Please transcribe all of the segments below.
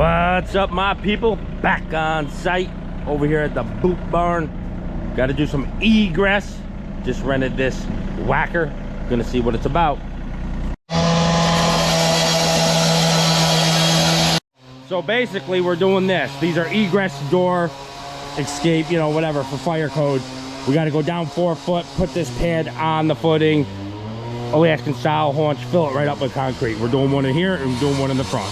What's up, my people? Back on site over here at the boot barn. Got to do some egress. Just rented this Wacker. Gonna see what it's about. So basically we're doing this. These are egress door escape, you know, whatever, for fire code. We got to go down 4 foot, put this pad on the footing, Alaskan style haunch, fill it right up with concrete. We're doing one in here and we're doing one in the front.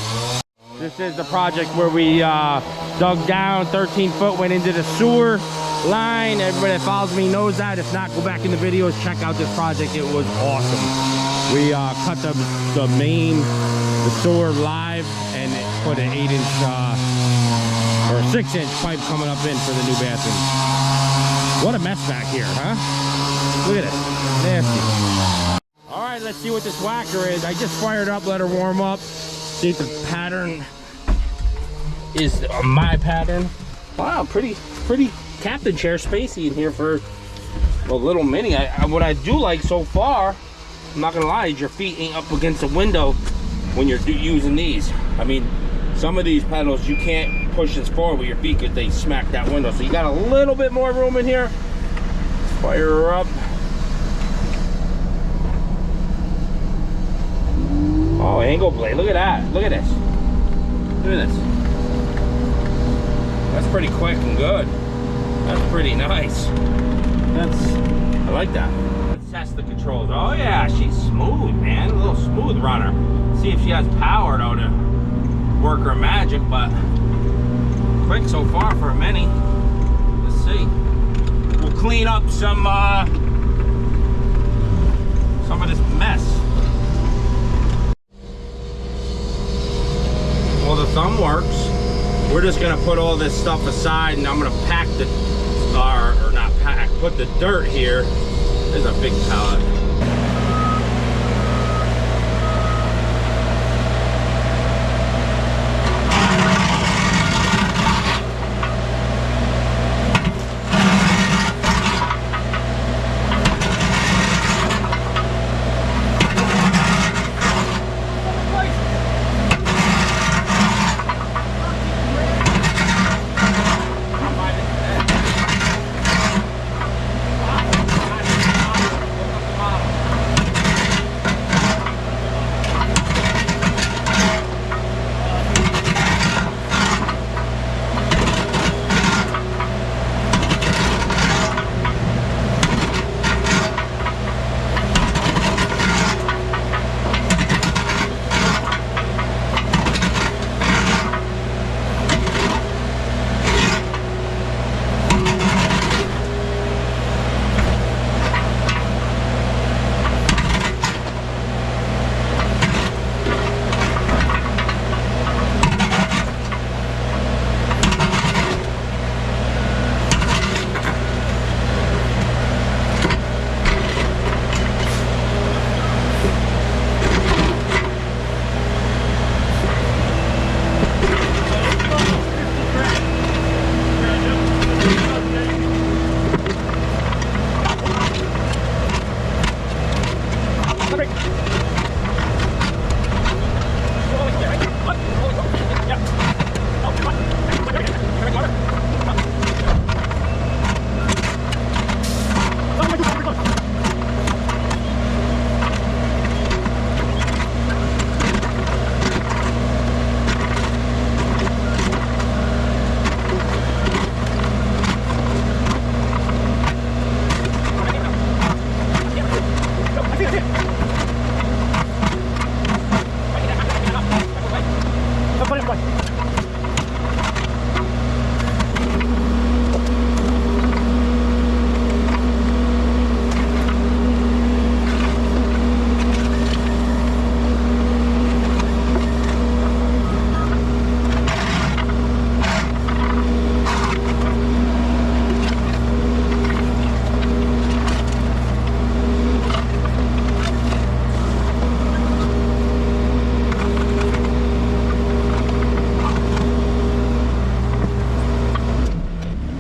This is the project where we dug down 13 foot, went into the sewer line. Everybody that follows me knows that. If not, go back in the videos, check out this project. It was awesome. We cut the sewer live and put an 8-inch or a 6-inch pipe coming up in for the new bathroom. What a mess back here, huh? Look at it, nasty. All right, let's see what this Wacker is. I just fired up, let her warm up. See if the pattern is my pattern. Wow, pretty captain chair spacey in here for a little mini. What I do like so far, I'm not gonna lie, is your feet ain't up against the window when you're using these. I mean, some of these pedals you can't push this forward with your feet because they smack that window. So you got a little bit more room in here. Fire her up. Oh, angle blade, look at that. Look at this. Look at this. That's pretty quick and good. That's pretty nice. I like that. Let's test the controls. Oh yeah, she's smooth, man. A little smooth runner. See if she has power though to work her magic, but quick so far for a mini. Let's see. We'll clean up some of this mess. Well, the thumb works. We're just gonna put all this stuff aside and I'm gonna pack the, or not pack, put the dirt here. There's a big pallet.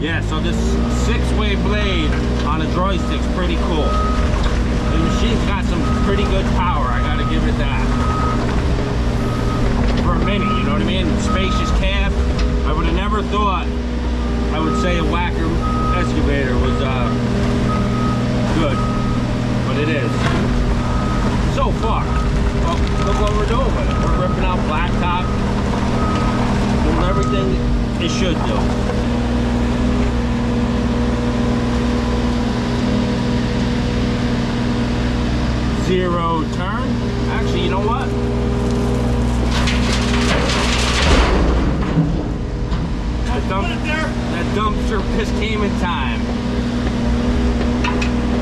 Yeah, so this 6-way blade on a joystick's pretty cool. The machine's got some pretty good power, I gotta give it that. For Mini, you know what I mean? Spacious cab. I would have never thought I would say a Wacker Excavator was good, but it is. So far. Well, look what we're doing with it. We're ripping out blacktop, doing everything it should do. Zero turn. Actually, you know what? That dumpster just came in time.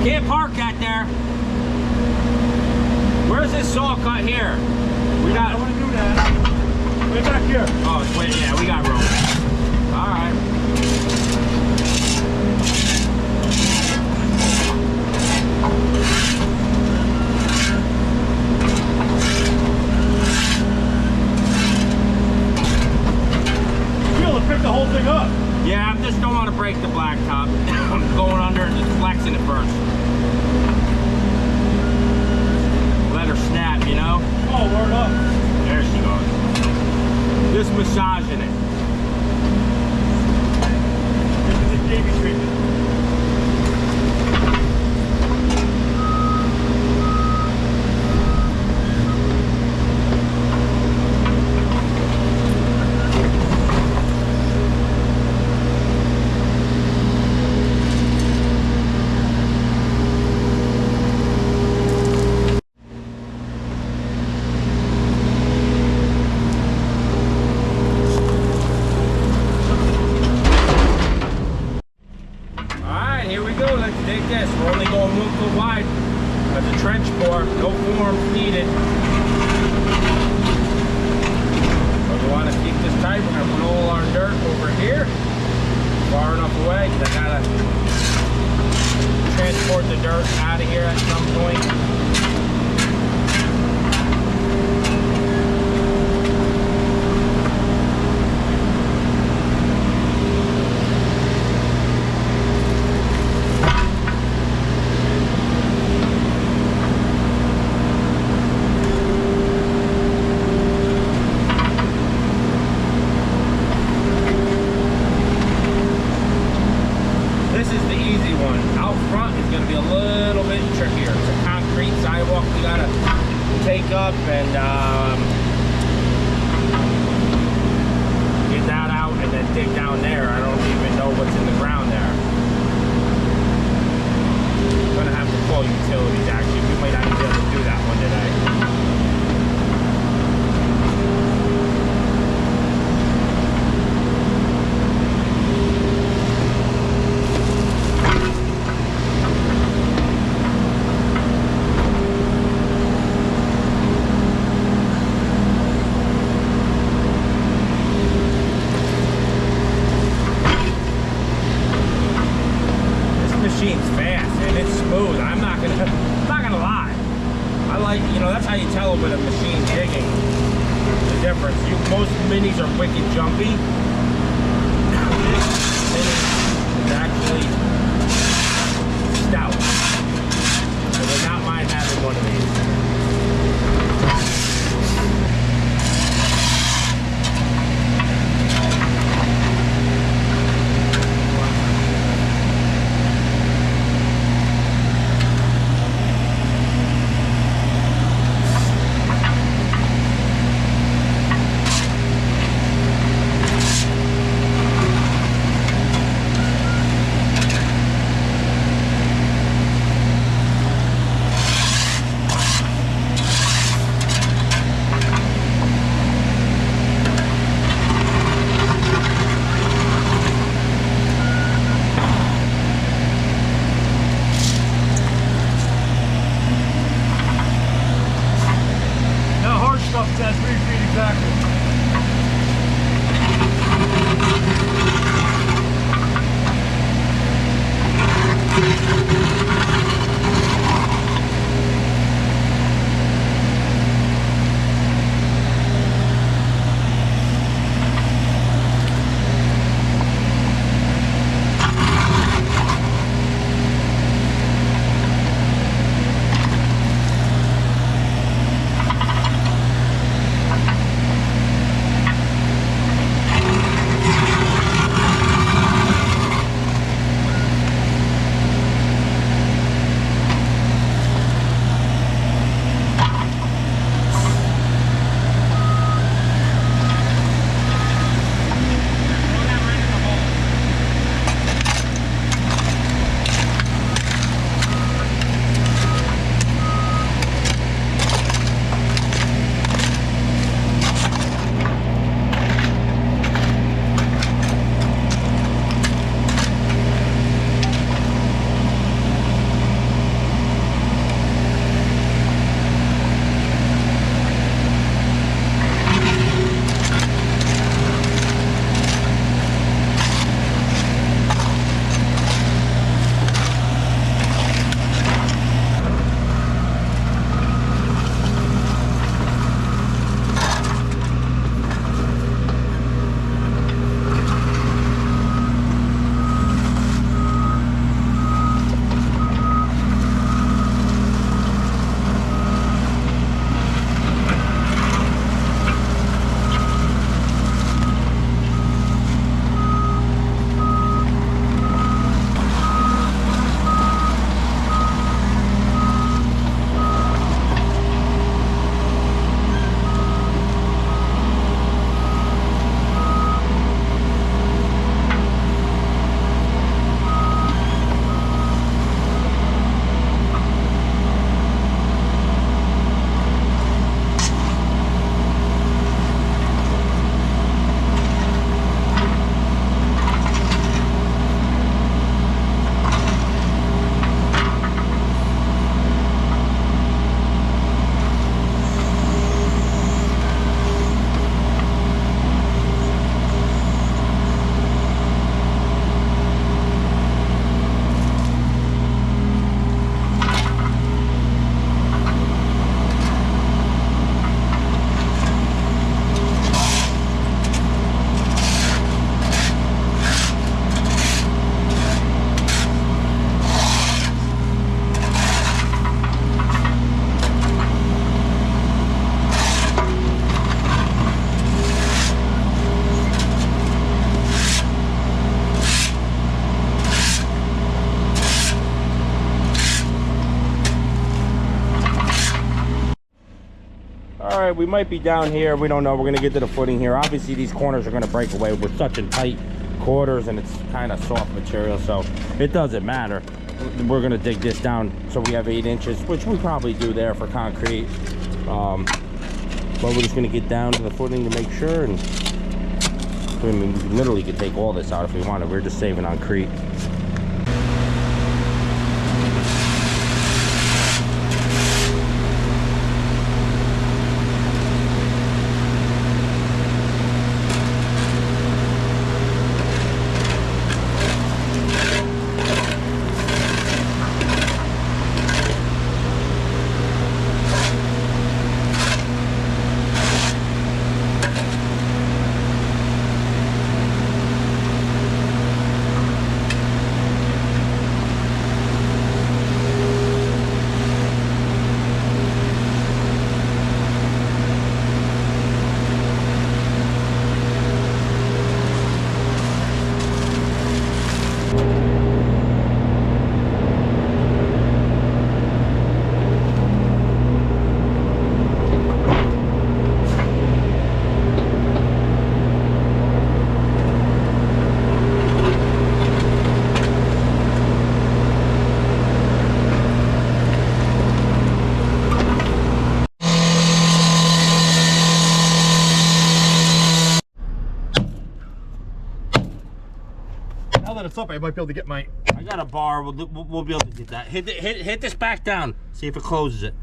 Can't park that there. Where's this saw cut here? We got. I want to do that. Way back here. Oh, it's way. Yeah, we got room. All right. Pick the whole thing up. Yeah, I just don't want to break the blacktop. I'm going under and just flexing it first. Let her snap, you know? Oh, word up. There she goes. Just massaging it. This is the Davy treatment. Most minis are wicked jumpy. This is actually stout. I would not mind having one of these. right, we might be down here. We don't know. We're gonna get to the footing here. Obviously, these corners are gonna break away. We're such in tight quarters, and it's kind of soft material, so it doesn't matter. We're gonna dig this down so we have 8 inches, which we probably do there for concrete. But we're just gonna get down to the footing to make sure. And I mean, we literally could take all this out if we wanted. We're just saving on crete. Now that it's up, I might be able to get my... I got a bar. We'll be able to get that. Hit this back down. See if it closes it.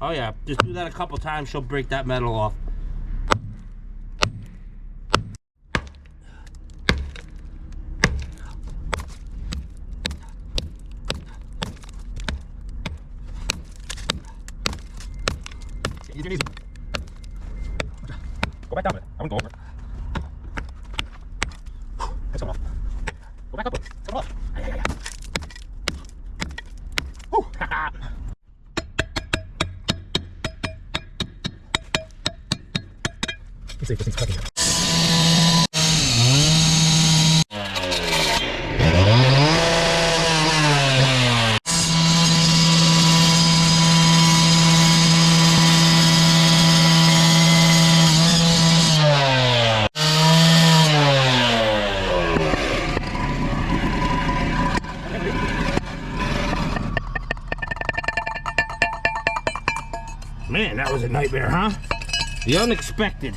Oh yeah, just do that a couple times. She'll break that metal off. Easy, easy. Go back down a bit. I wouldn't go over it. It's come off. Go back up. It's come off. Yeah. Whew. Let's see if this thing's cracking here. Man, that was a nightmare, huh? The unexpected.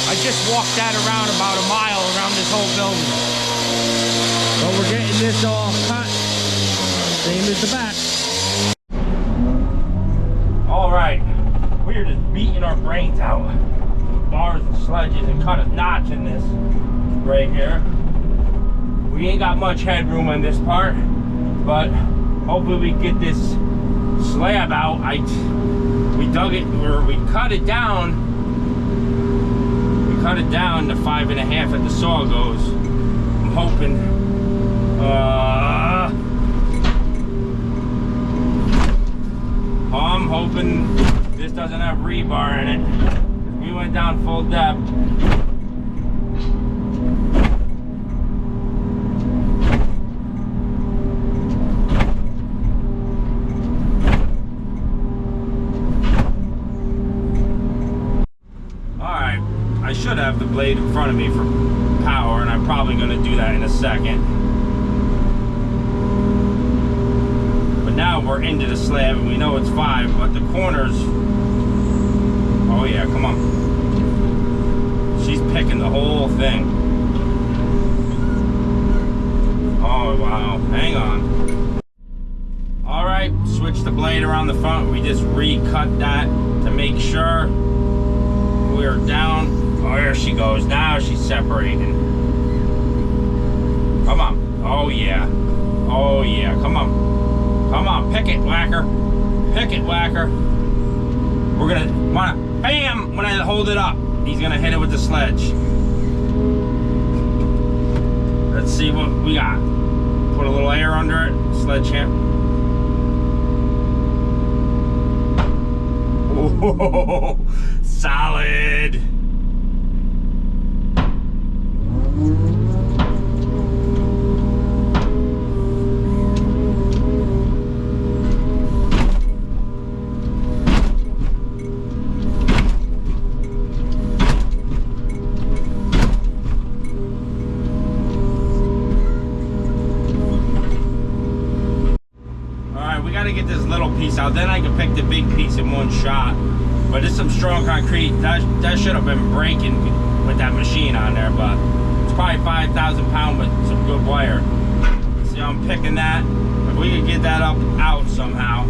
I just walked that around about a mile around this whole building. But we're getting this all cut, same as the back. All right, we're just beating our brains out with bars and sledges and cut a notch in this right here. We ain't got much headroom on this part, but hopefully we get this slab out. We dug it, or we cut it down. We cut it down to 5.5 at the saw goes. I'm hoping. I'm hoping this doesn't have rebar in it. We went down full depth. Alright, I should have the blade in front of me for power, and I'm probably going to do that in a second. Now we're into the slab and we know it's 5, but the corners, oh yeah, come on. She's picking the whole thing. Oh wow, hang on. All right, switch the blade around the front. We just recut that to make sure we're down. Oh, there she goes. Now she's separating. Come on. Oh yeah. Oh yeah, come on. Come on, pick it, Wacker. Pick it, Wacker. We're gonna bam, when I hold it up, he's gonna hit it with the sledge. Let's see what we got. Put a little air under it, sledgehammer. Oh, solid. Get this little piece out, then I can pick the big piece in one shot. But it's some strong concrete that should have been breaking with that machine on there, but it's probably 5,000 pounds with some good wire. See how I'm picking that? If we could get that up out somehow.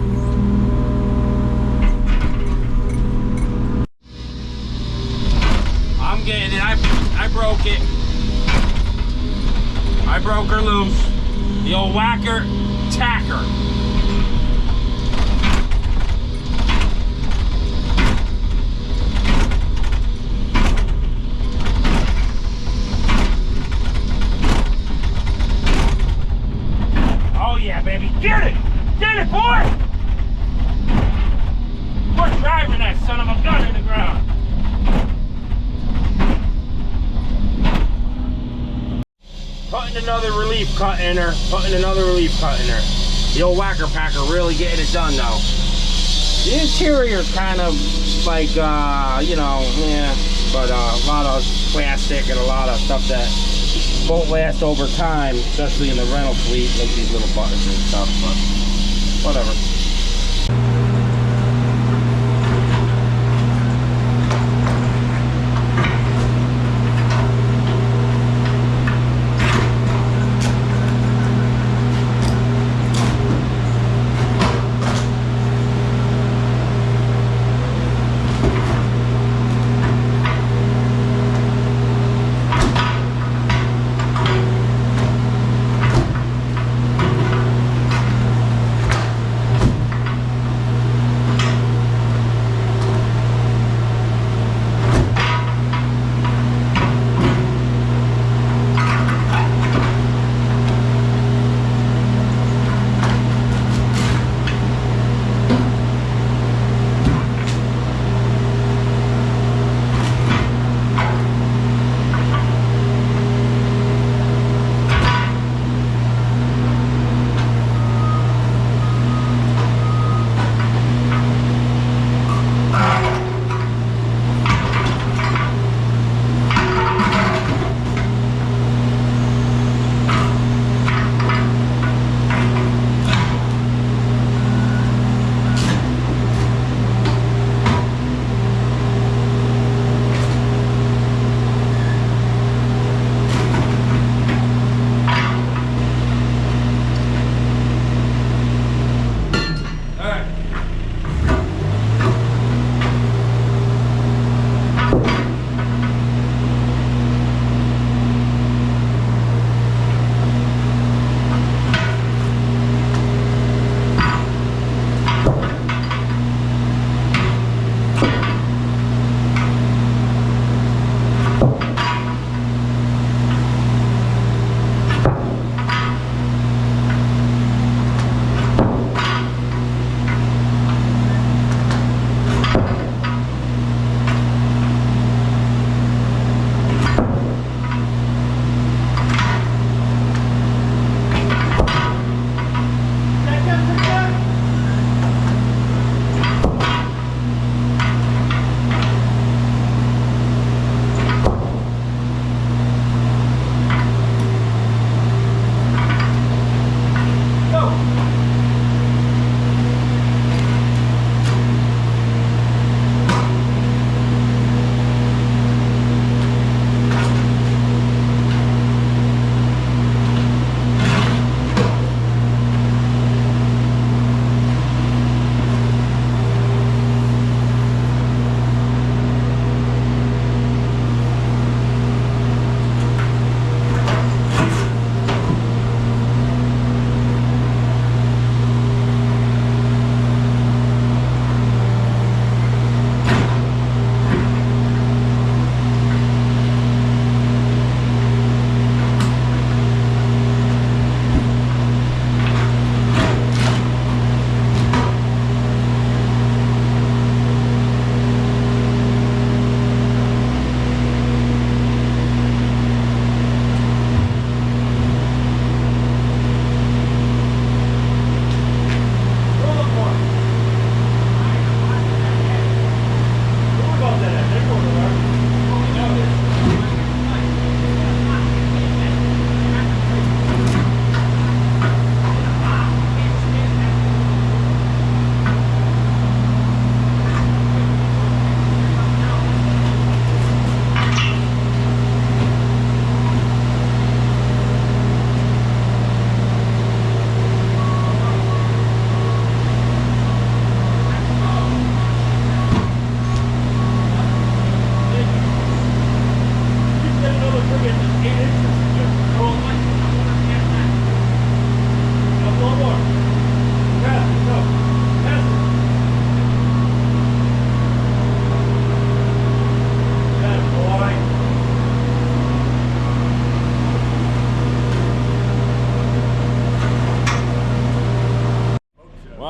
I'm getting it. I broke it. I broke her loose. The old Wacker tacker. Baby, get it! Get it, boy! We're driving that son of a gun in the ground. Putting another relief cut in her. Putting another relief cut in her. The old Wacker packer really getting it done though. The interior's kind of like, you know, yeah, but a lot of plastic and a lot of stuff that won't last over time, especially in the rental fleet, like these little buttons and stuff, but whatever.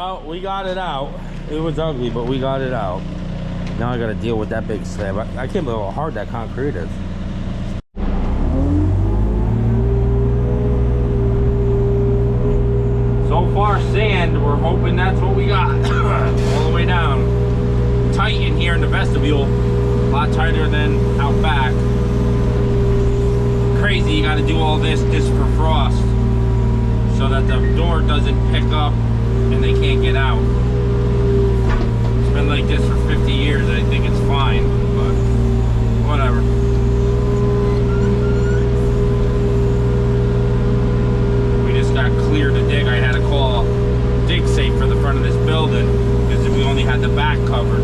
Well, we got it out. It was ugly, but we got it out. Now I gotta deal with that big slab. I can't believe how hard that concrete is. So far sand, we're hoping that's what we got. All the way down. Tight in here in the vestibule. A lot tighter than out back. Crazy, you gotta do all this just for frost. So that the door doesn't pick up and they can't get out. It's been like this for 50 years. I think it's fine, but whatever. We just got clear to dig. I had to call dig safe for the front of this building because we only had the back covered.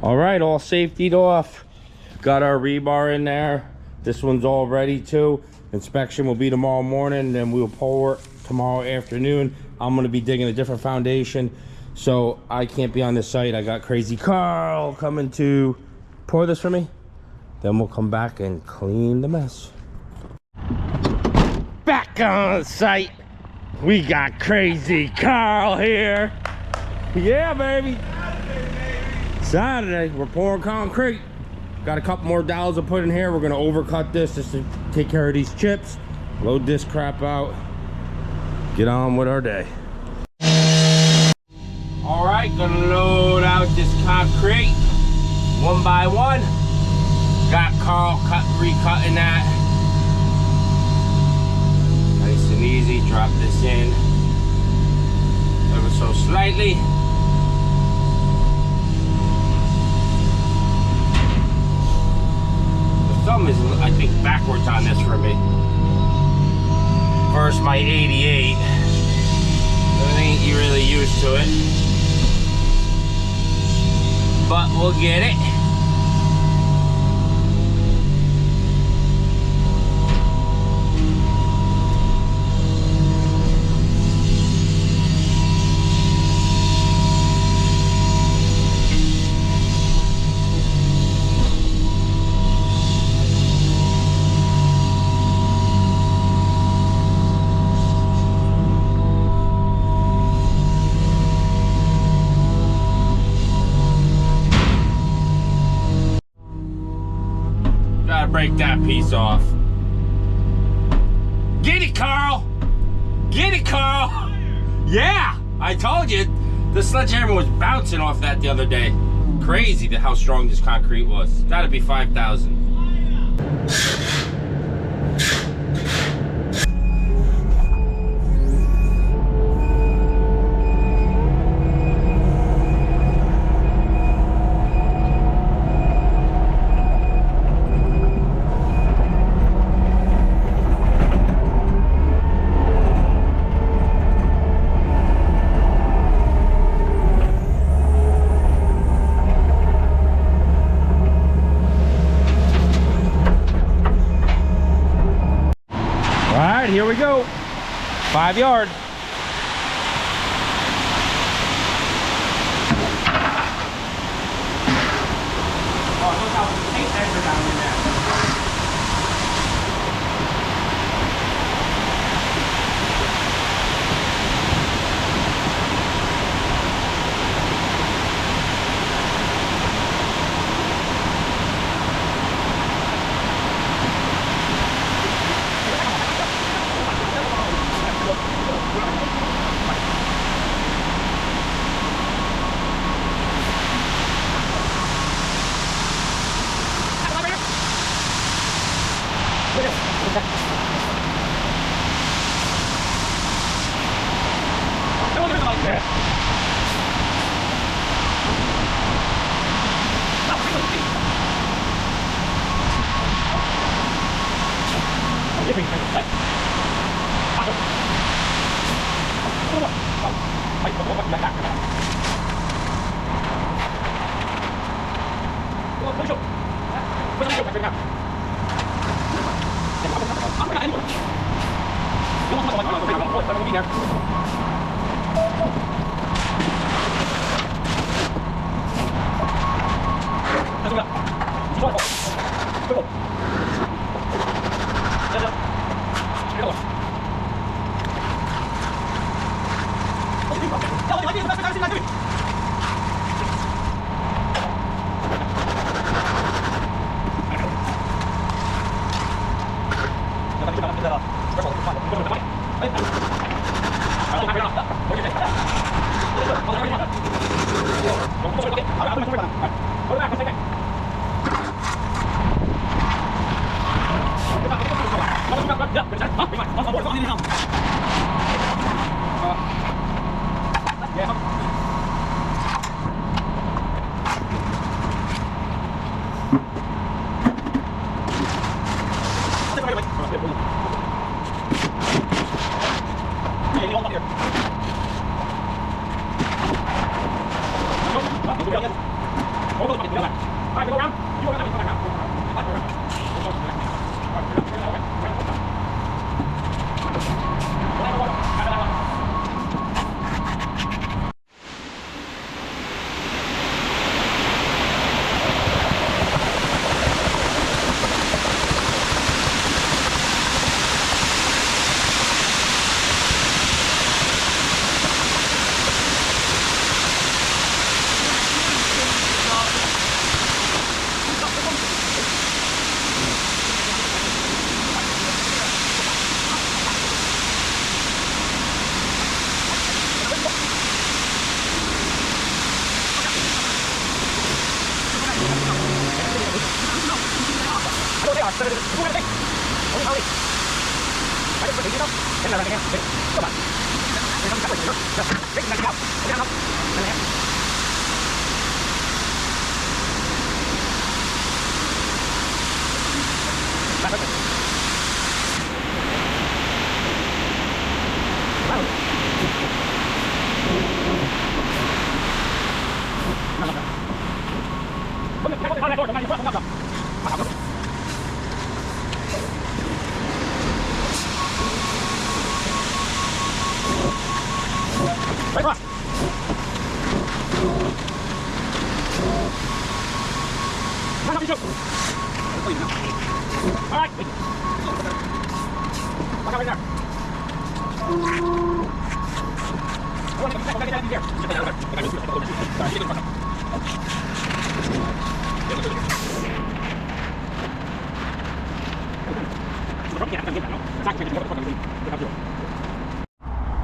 All right, all safetied off. Got our rebar in there. This one's all ready too. Inspection will be tomorrow morning, then we'll pour it tomorrow afternoon. I'm gonna be digging a different foundation, so I can't be on this site. I got Crazy Carl coming to pour this for me. Then we'll come back and clean the mess. Back on site, we got Crazy Carl here. Yeah, baby. Saturday, we're pouring concrete. Got a couple more dowels to put in here. We're gonna overcut this just to take care of these chips. Load this crap out. Get on with our day. All right, gonna load out this concrete one by one. Got Carl recutting that. Nice and easy. Drop this in ever so slightly. Thumb is, I think, backwards on this for me. Versus my 88. I ain't really used to it. But we'll get it. Break that piece off. Get it, Carl! Get it, Carl! Yeah! I told you, the sledgehammer was bouncing off that the other day. Crazy how strong this concrete was. Gotta be 5,000. right, here we go. 5 yard. Oh, look how the tape measure down in there.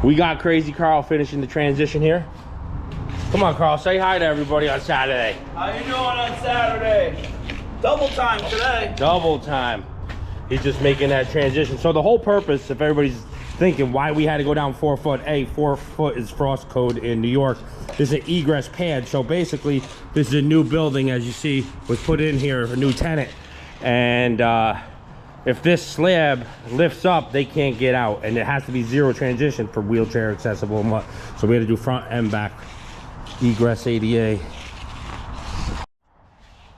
We got Crazy Carl finishing the transition here. Come on, Carl, say hi to everybody on Saturday. How you doing on Saturday? Double time today. Double time. He's just making that transition. So the whole purpose, if everybody's thinking why we had to go down 4 foot, 4 foot is frost code in New York. This is an egress pad. So basically, this is a new building, as you see, was put in here, a new tenant. And if this slab lifts up, they can't get out, and it has to be zero transition for wheelchair accessible and what. So we had to do front and back egress ADA.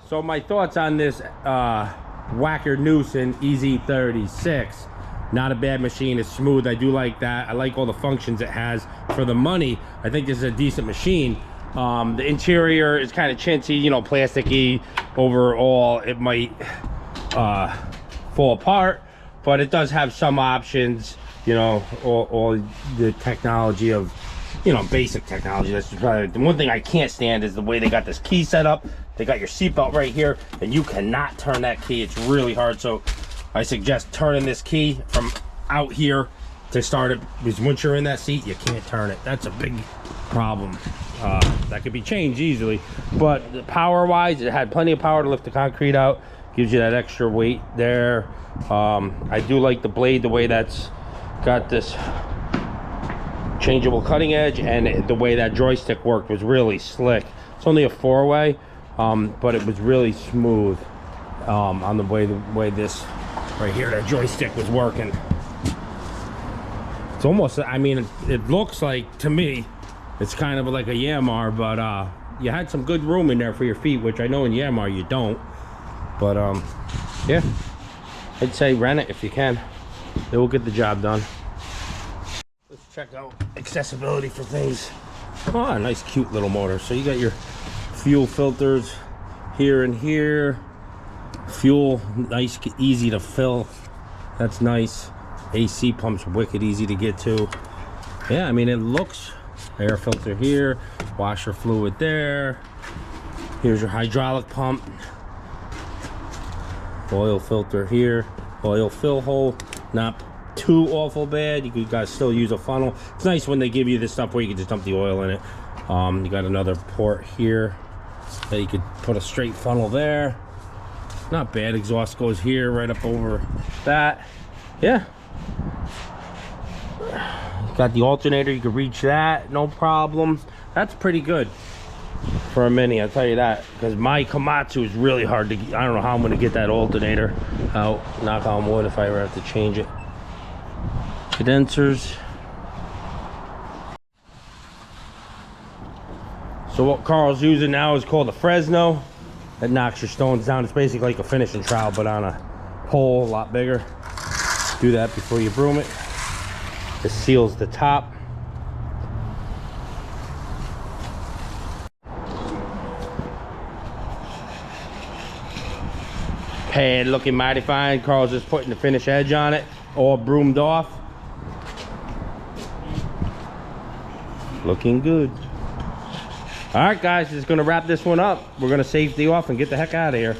So my thoughts on this Wacker Newson EZ36. Not a bad machine. It's smooth. I do like that. I like all the functions it has for the money. I think this is a decent machine. The interior is kind of chintzy, you know, plasticky. Overall, it might fall apart, but it does have some options, you know, all the technology of, you know, basic technology. That's probably the one thing I can't stand is the way they got this key set up. They got your seatbelt right here, and you cannot turn that key. It's really hard. So I suggest turning this key from out here to start it, because once you're in that seat, you can't turn it. That's a big problem. That could be changed easily, but power wise, it had plenty of power to lift the concrete out. Gives you that extra weight there. I do like the blade, the way that's got this changeable cutting edge, and the way that joystick worked was really slick. It's only a 4-way, but it was really smooth on the way this right here, that joystick was working. It's almost, I mean, it looks like, to me, it's kind of like a Yamar, but you had some good room in there for your feet, which I know in Yamar you don't. But yeah, I'd say rent it if you can. It will get the job done. Let's check out accessibility for things. Oh, a nice cute little motor. So you got your fuel filters here and here. Fuel, nice, easy to fill. That's nice. AC pumps wicked easy to get to. Yeah, I mean, it looks, air filter here, washer fluid there. Here's your hydraulic pump. Oil filter here, oil fill hole, not too awful bad. You guys still use a funnel. It's nice when they give you this stuff where you can just dump the oil in it. You got another port here that you could put a straight funnel there. Not bad. Exhaust goes here, right up over that. Yeah. Got the alternator, you can reach that, no problem. That's pretty good for a Mini, I'll tell you that, because my Komatsu is really hard to, I don't know how I'm going to get that alternator out. Knock on wood if I ever have to change it. Condensers. So what Carl's using now is called a Fresno. That knocks your stones down. It's basically like a finishing trowel, but on a pole, a lot bigger. Do that before you broom it. This seals the top. Pad looking mighty fine. Carl's just putting the finish edge on it, all broomed off. Looking good. All right, guys, just gonna wrap this one up. We're gonna safety off and get the heck out of here.